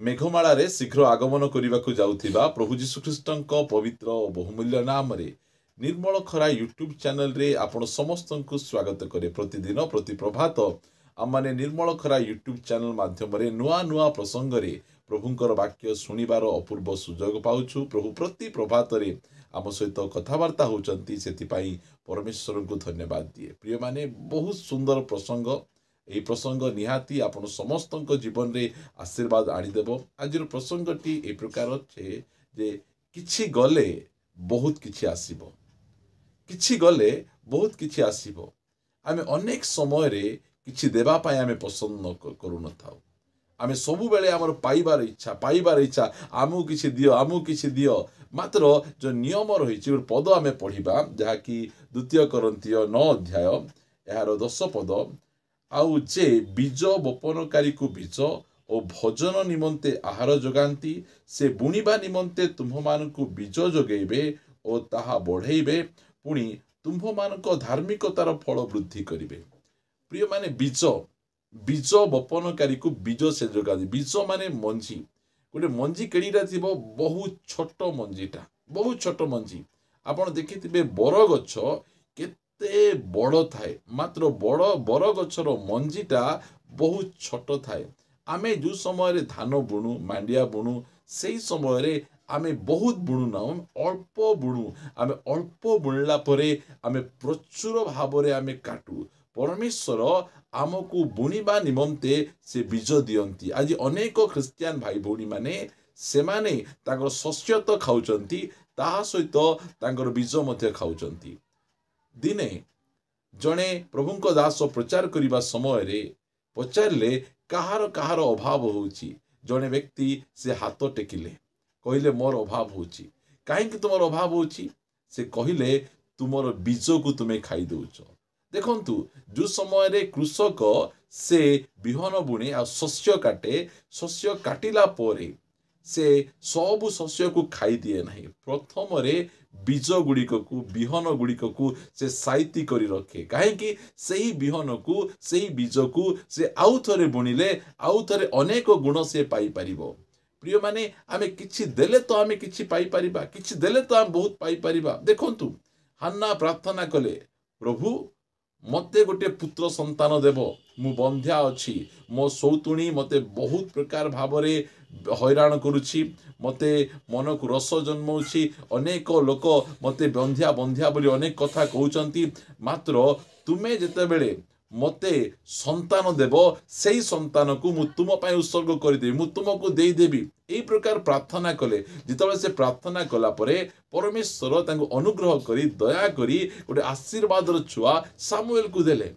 मेघमाळारे शीघ्र आगमन करने जाउथिबा प्रभु जीशुख्रीष्टଙ୍କ पवित्र और बहुमूल्य नाम रे निर्मल खरा यूट्यूब चैनल रे आपण समस्त को स्वागत करे। प्रतिदिन प्रति प्रभात आम माने निर्मल खरा यूट्यूब चैनल माध्यम रे नुआ नुआ प्रसंग रे प्रभुंकर वाक्य शुणिबार अपूर्व सुजोग पाउछु। प्रभु प्रति प्रभात रे आम सहित कथबार्ता होचंती, सेतिपाई परमेश्वर को धन्यवाद दिए। प्रिय माने बहुत सुंदर प्रसंग, यही प्रसंग निहाती आपण समस्त जीवन रे आशीर्वाद आनीदेव। आज प्रसंगटी ए प्रकार अच्छे जे किछि गले बहुत किछि आसीबो, किछि गले बहुत किछि आसीबो। आमे अनेक समय रे किछि देबा पाए आमे पसंद करू न थाउ। आमे सबु बेले हमर पाइबार इच्छा आमु किछि दियो, आमु किछि दियो। मात्र जो नियम रही पद आमे पढ़िबा जहा कि 2 कोरिन्थीय 9 अध्याय यार 10 पद, आउ जे बीज बपनकारी को बीज और भोजन निमंते आहार जगांती से बुणिबा निमंते तुम्ह मानकु बीज जगेबे और ताहा बढ़ेबे, पुणी तुम्ह मानक धार्मिकतार फल वृद्धि करिवे। प्रिय माने बीज बपनकारी को बीज से जगांती। बीज माने मंजी, गोटे मंजी केड़ीरा थिबो, बहुत छोट मंजीटा, बहुत छोट मंजी। आपण देखिथिबे बर गछ केते बड़ थाए, मात्र बर गछर मंजीटा बहुत छोट थाए। आमे जो समय धान बुणु, मांडिया बुणु, से समय आमे बहुत बुणु ना, अल्प बुणु। आमे अल्प बुणला परे आमे प्रचुर भाव रे आमे काटू। परमेश्वर आमको बुणिबा निमंते से बीज दियंती। आज अनेक ख्रिस्टियन भाई भौणी माने सेमाने ताकर शस्य तो खाउचंती, ताहा सहित ताकर बीज मध्य खाउचंती। दिने जणे प्रभुंक दास प्रचार करिबा समय रे पचारले कहार कहार अभाव होउची। जणे व्यक्ति से हाथ टेकिले, कहिले मोर अभाव होउची। काहे कि तुमर अभाव होउची? से कहिले तुमर बीज को तुमे खाई दउछ। देखंतु जो समय रे कृषक से बिहन बुणे आ शस्य काटे, शस्य काटिला परे से सब शस्य को खाई दिए नहीं। प्रथम रे बीज गुड़िक को, बिहन गुड़िक को से साइती करी रखे। कहीं सही बिहन को, सही बीज को से आउ थरे बुणिले आउ थरे अनेक गुण से पाई परिबो। प्रिय माने आमे किछि देले तो आमे किछि पाई परिबा, किछि देले तो आमे बहुत पाई परिबा। देखंतु हन्ना प्रार्थना कले, प्रभु मते गोटे पुत्र संतान देव, मु बंध्या अच्छी, मो सौतुणी मते बहुत प्रकार भाव रे हैरान करुछि, मते मन को रस जन्मौछि। अनेक लोक मते बंध्या बंध्या बोली अनेक कथा कहउचंती, मात्र तुमे जेते बेले मते संतान देव, सेई संतान को मु तुम पाई उत्सर्ग कर देबी, मु तुमको देई देबी। एई प्रकार प्रार्थना कले। जितेबाला से प्रार्थना कला परे परमेश्वर तांको अनुग्रह करी दया करी गोटे आशीर्वादर छुआ सामुएल को देले।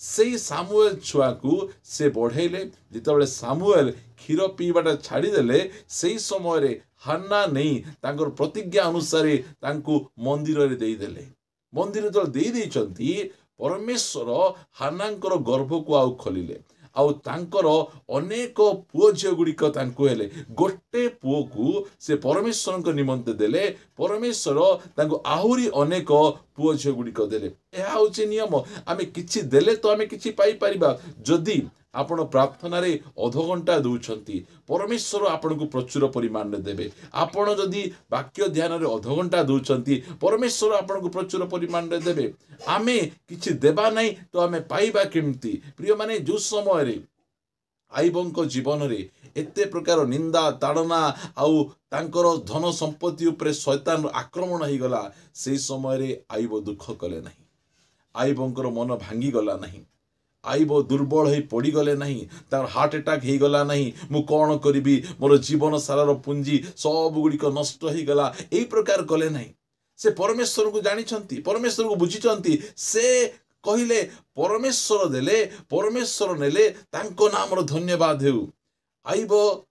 सेई सामुएल छुआ को से बढ़ेले। जितेबाला सामुएल क्षीर पीवाटा छाड़ी देले, सेई समय रे हन्ना नहीं तांकर प्रतिज्ञा अनुसार तांको मंदिर रे देई देले। मंदिर जो देई देइचंती, परमेश्वर हानांकर गर्भ को आउ खोलिले। आउ तांकर अनेक पुओ झियो गुड़िक तांको हेले। गोटे पुओ को से परमेश्वर निमंते देले, परमेश्वर तांको आहुरी अनेक पुओ झियो गुड़िक देले। यह होछि नियम। आमे किछि देले तो आमे किछि पाई परिबा। जदि आपण प्रार्थना रे अध घंटा दउछंती, परमेश्वर आपण को प्रचुर परिमाण रे देबे। आपण जदि वाक्य ध्यान रे अध घंटा दउछंती, परमेश्वर आपण को प्रचुर परिमाण रे देबे। आमे किछि देबा नहीं तो आमे पाइबा केमती? प्रिय माने जो समय रे आईबंक जीवन रे एते प्रकार निंदा ताड़ना आउ तांकर धन संपत्ति उपरे शैतान आक्रमण हो गला, से समय रे आईब दुख कले नहीं, आईबंकर मन भांगी गला नहीं, आईबो दुर्बल हो पड़ी गले नहीं, तार हार्ट अटैक हो गला नहीं, मु कौन करी, मोर जीवन सारार पुंजी सब गुड़िक नष्ट हो गला, यही प्रकार कले नहीं। से परमेश्वर को जानिछंती, परमेश्वर को बुझिछंती। से कहिले परमेश्वर देले, परमेश्वर नेले, तांको नामर धन्यवाद हेउ। आईब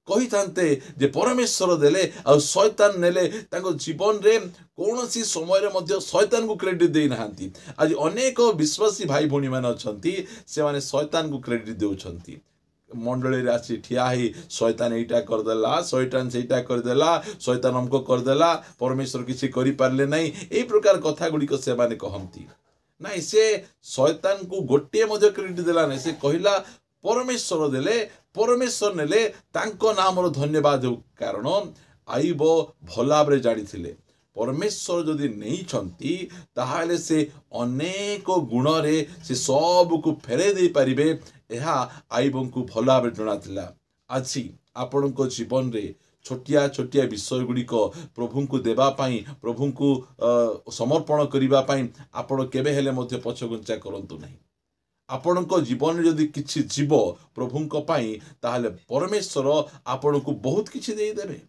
कही थांते जे परमेश्वर देले आ शैतान नेले, तांको जीवन रे कोनोसी समय रे मध्य शैतान को क्रेडिट दे नाहांती। आज अनेक विश्वासी भाई भौणी माने अछंती, से माने शैतान को क्रेडिट देउछंती। मंडली रे आसी ठिया ही शैतान एटा कर देला, शैतान सेटा कर देला, शैतान हमको कर देला, परमेश्वर किछि करि पारले नहीं, एई प्रकार कथा गुडी को से माने कहंती। नहीं, से शैतान को गोटे मध्य क्रेडिट देला नहीं, से कहिला परमेश्वर देले, परमेश्वर नेले तांको नामर धन्यवाद हो कारण आईब भल भाव जानी परमेश्वर जदि नहीं छंती ताहाले से अनेक गुण रे से सब को फेरे दे पारिबे एहा आईबों को भल भाव जनातिला। आज आपण को जीवन रे छोटिया छोटिया विषय गुड़िक प्रभु को देवा पाई प्रभु को समर्पण करबा पाई आपण केबे हेले मध्य पछगुंचा करंतु नहीं। आपण को जीवन जदि किछि जीव प्रभु को पाई ताहाले परमेश्वर आपण को बहुत किछि दे देबे।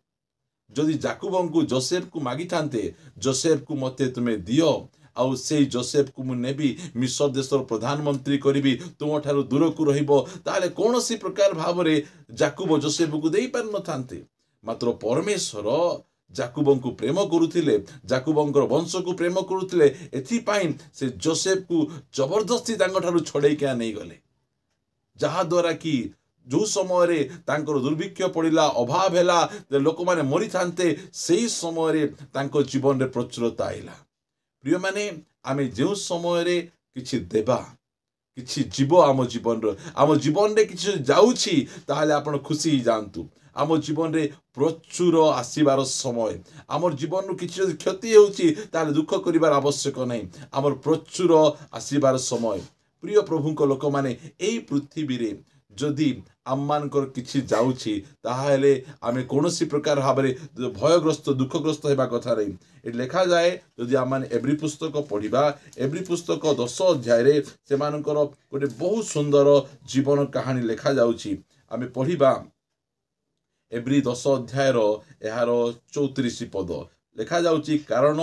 जदि जाकुब को जोसेफ को मागी थांते जोसेफ को मते तुमे दियो आउ से जोसेफ को मु नेबी मिस्र देशर प्रधानमंत्री करी तुम ठारू दूर को रहिबो ताले कोनोसी प्रकार भाव रे जाकुब जोसेफ को देई पार न थांते। मात्र परमेश्वर जाकुब को प्रेम करुथिले जाकुबंकर वंश को प्रेम करुथिले एथि पाई से जोसेफ को जबरदस्ती तांग ठारू छड़े क्या नहीं गले जहा द्वारा कि जो समय रे तांकर दुर्भिक्ष पड़िला अभाव हैला लोक माने मरी थांते सेही समय रे तांको जीवन रे प्रचुरता आइला। प्रिय माने आमे जो समय रे किछि देबा किछि जीव आम जीवन रे किछि जाउछि ताहाले आपण खुशी जानतु आम जीवन रे प्रचुर आसीबार समय आमर जीवन रू किछि क्षति होउछि ताहाले दुख करिवार आवश्यक नहीं आमर प्रचुर आसीबार समय। प्रिय प्रभु को लोक माने एई पृथ्वी रे जदि आममानकर किछि जाउछि ताहाले आमे कोनोसी प्रकार भाबरे भयग्रस्त दुखग्रस्त हेबा कथा नहीं। ए लिखा जाए जदि आम एवरी पुस्तक पढ़िबा एवरी पुस्तक 10 अध्याय रे सेमानकर गोटे बहुत सुंदर जीवन कहानी लिखा जाउछि। आमे पढ़िबा एवरी 10 अध्याय रो एहार 34 पद लिखा जाउछि कारण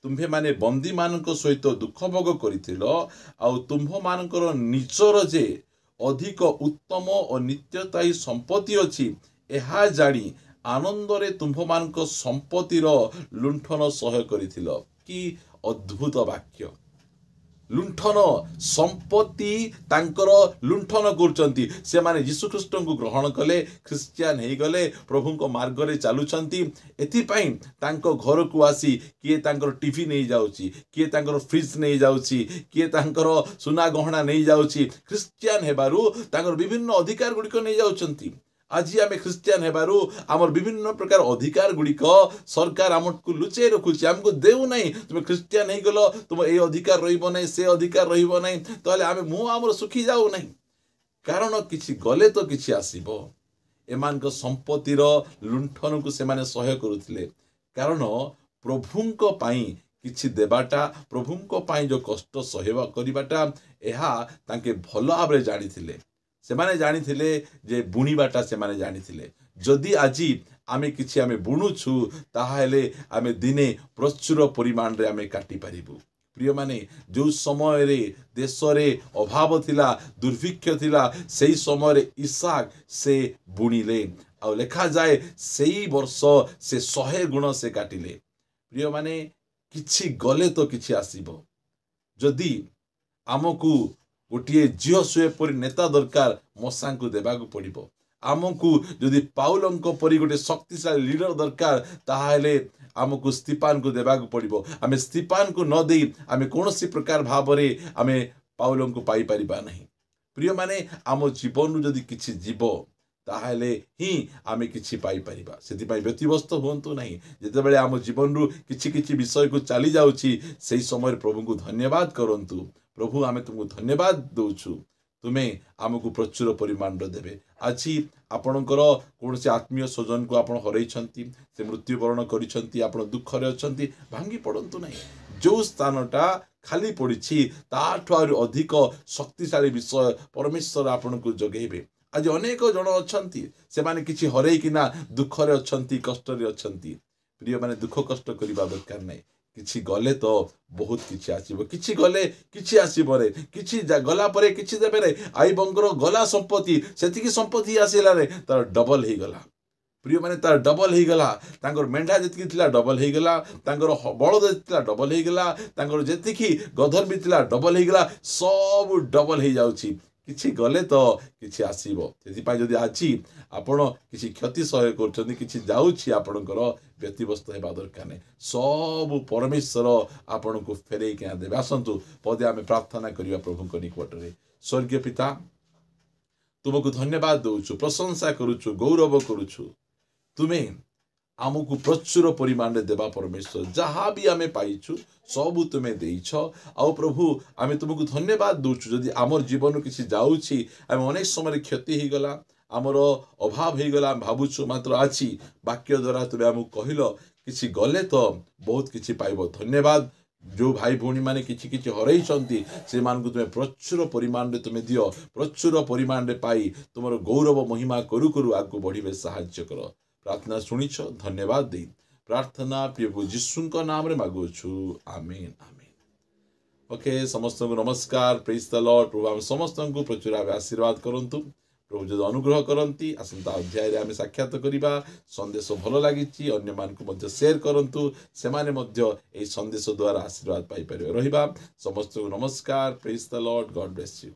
तुम्भे माने बंदी मानक सहित दुख भोग करिथिलो आउ तुम्भ मानकर निचर जे अधिक उत्तम और नित्यताई संपत्ति अच्छी एहा जानी आनंदरे तुम्भ मानक संपत्तिर लुंठन सह करिथिलो। कि अद्भुत वाक्य लुंठन संपत्ति तांकर लुंठन करचंती से माने यीशु ख्रीष्ट को ग्रहण कले ख्रिस्टियन हे गले प्रभु को मार्ग रे चालुचंती एथि पई तांको घर को आसी किए तांकर टीवी नहीं जाउची किए तांकर फ्रिज नहीं जाउची किए तांकर सुना गहना नहीं जाउची ख्रिस्टियन हेबारु तांकर विभिन्न अधिकार गुडिक नहीं जाउचंती। आज आम ख्रिस्टियन हेबारु आमर विभिन्न प्रकार अधिकार गुड़िक सरकार आमको लुचे रखुची आमको देउ नहीं तुम ख्रिस्टियन हो गल तुम ए अधिकार रहिबो नहीं से अधिकार रहिबो नहीं ताले आमे मु आमर सुखी जाऊ नहीं कारण किछि गले तो किछि आसीबो। एमानक संपत्तिर लुंठन को से माने सहाय करुथिले कारण प्रभुंक पाई किछि देबाटा प्रभुंक पाई जो कष्ट सहवा करिबाटा एहा तांके भलो भाबरे जानिथिले से माने जानिथिले जे बुणीबाटा से माने जानिथिले जदि आजी आमे किछि आमे बुणुछु ताहाले आमे दिने प्रचुर परिमाण रे आमे काटी पारिबु। प्रिय माने जो समय रे देश रे अभाव थिला दुर्भिक्ष थिला सेही समय रे इसाक से बुणिले आ लेखा जाए सेही वर्ष से 100 गुण से काटिले। प्रिय माने किछि गले तो किछि आसीबो जदि आमको गोटे झील सुए परी नेता दरकार मशा को देवाक पड़ो आमको जदि पाउलंक परी गोटे शक्तिशाली लीडर दरकार ताहाले आमको स्तीफान को देवाक पड़ो आमे स्तीफान को न दे आमे कोनोसी प्रकार भाव रे आमे पाउलंक पाई परिबा नहीं। प्रिय माने आम जीवन जदि किछि जीव ताहाले ही आमे किछि पाई परिबा सेति पई व्यतिव्यस्त होंतु नहीं जेतेबेले आम जीवन रु किछि किछि विषय को चली जाउछि सेही समय प्रभु को धन्यवाद करंतु। प्रभु आमे तुमको धन्यवाद दउछु तुमे आमको प्रचुर परिमाण देबे। आज आपणकर कौन से आत्मीय स्वजन को आपण हरैछंती से मृत्युवरण करिछंती आपण दुख रे अछंती भांगी पड़ंतु नहीं जो स्थानटा खाली पड़ी ताठू अधिक शक्तिशाली विषय परमेश्वर आपण को जगेबे। आज अनेक जन अछंती से माने किछि हरैकिना दुख रे अछंती कष्ट रे अछंती। प्रिय माने दुख कष्ट करिबा दरकार नहीं किछि गले तो बहुत किछि आसीबो किछि गले किछि आसीबो रे किछि गला परे किछि देबे रे आई बंगर गला संपत्ति सेतिकी संपत्ति आसीला रे तार डबल हे गला। प्रिय माने तार डबल हे गला तांगर मेंढा जेतिकी थिला डबल हे गला तांगर बळद थिला डबल हे गला तांगर जेतिकी गधर भी थिला डबल हे गला सब डबल हे जाउची किछि गले तो किछि आसीबो। सेति पय जदि आछि आपण किछि क्षति सहय करछन्ती किछि जाउछि आपणकर व्यतिव्यस्त हेबा दरकार नै सब परमेश्वर आपण को फेरै के देबे। आसंतु पदे आमे प्रार्थना करिवा प्रभु को निकट रे। स्वर्गीय पिता तुमको धन्यवाद दौचु प्रशंसा करुछु गौरव करुछु तुम्हें आमको प्रचुर परिमाण देवा परमेश्वर जहाँ भी आम पाइछु सबू तुम्हें देइछ आ प्रभु आम तुमको धन्यवाद दौचु जदि आमर जीवन किसी जाऊँगी आम अनेक समय क्षति हो गला आमर अभाव हो गला भावुछु मात्र आज वाक्य द्वारा तुम्हें आमको कहल किसी गले तो बहुत किसी पाइब धन्यवाद जो भाई भौणी मैंने किछि हरई से तुम्हें प्रचुर परिमाण रे तुम्हें दियो प्रचुर परिमाण रे पाई तुम गौरव महिमा करू करू आगू बढ़े साहाय्य कर प्रार्थना शुणिछ धन्यवाद दे प्रार्थना प्रभु जीशुଙ୍କ नाम रे मागुछु आमीन आमीन। ओके समस्त को नमस्कार प्रेज द लॉर्ड प्रभु आम समस्त को प्रचुर आशीर्वाद करंतु प्रभु जब अनुग्रह करती आसंता अध्याय आम साक्षात करवा संदेश भल लगी अन्य मानक शेयर करंतु से माने संदेश द्वारा आशीर्वाद पाई रहा समस्त को नमस्कार praise the Lord God bless you.